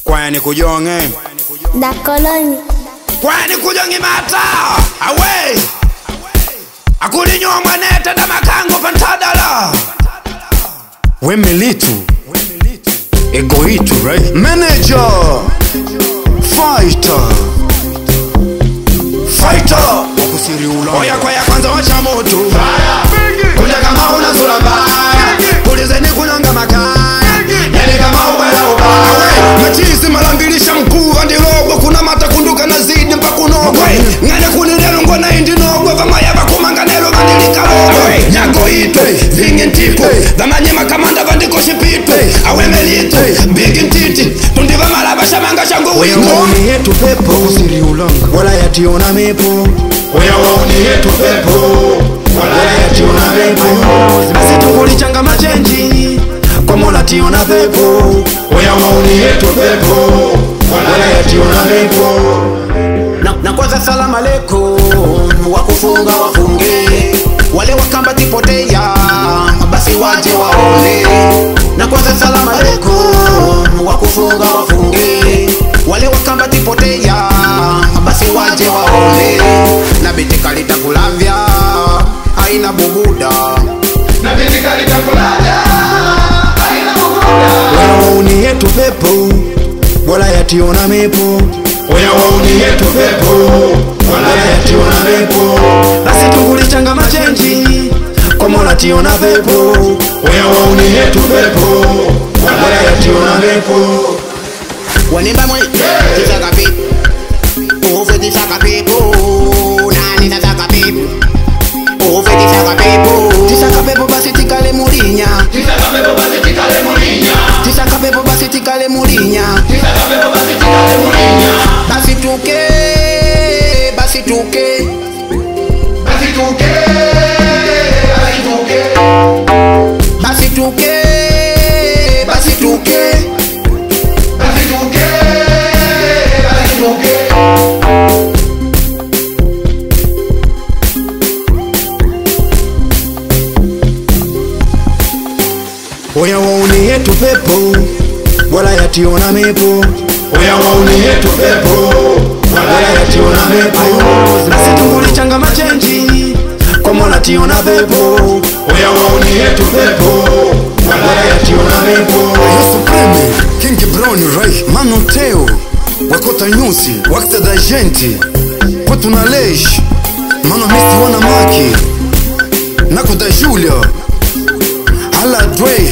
Kwani kujonge Da Koloni. Kwani kujonge mata Awe Akuli nyomba neta da makango pantadala Weme litu Ego itu, right? Manager Fighter Wakusiri ulanga Oya kwa ya kwanza wacha moto Kuja kama una sura mbaya Kulizeni kunyonga makaya Yeni kama ubaya Machisi malangilisha mkuu Andirogo kuna mata kunduka na zidi mpa kunogwe Ngane kunilelo ngona indi nogwe Vama yaba kumanganelo vandilika logo Nyago itwe, vingi ntiko Vama nyema kamanda vandiko shipitwe Awe melitwe, bigi ntiti Tundiva malaba shamanga shangu wiko Wauni yetu pepo Kusiri ulanga Wala yationa mepo Oya wauni yetu pepo Wala yationa mepo Basi tukulichanga machenji Kwa mola tiona pepo Oya wauni yetu pepo Wala yationa mepo Na kwanza salamu alaikum Wakufunga wafunge Wale wakamba tipotea Basi waje waone Na kwanza salamu alaikum Wakufunga wafunge Wale wakamba tipotea Basi waje waone Na biti kalita kulavya Haina bubuda Na biti kalita kulavya Haina bubuda Wauni yetu pepo Wala yationa mepo Oya wauni yetu pepo Wala yationa mepo Basi tukulichanga machenji Kwa mola tiona pepo Oya wauni yetu pepo Wala yationa mepo Wanimba mwe Tisaka pepo Ove tisaka pepo Nani tisaka pepo Ove tisaka pepo Tisaka pepo basi tikale mulinya Tisaka pepo basi tikale mulinya Tisaka pepo basi tikale mulinya Tisaka pepo basi tikale mulinya Basi tuke Basi tuke Basi tuke Basi tuke Basi tuke Basi tuke Basi tuke Basi tuke Oya wauni yetu pepo Wala yationa mepo Oya wauni yetu pepo Wala yationa mepo Basi tukulichanga machenji Kwa mola tiona pepo Oya wauni yetu pepo Wala yationa mepo Ayo Supreme, King Brown Rai, Mano Teo Wakota Nyusi, Wakta da Gente Potu na Leish Mano Misi wana Maki Nako da Julia Ala Dre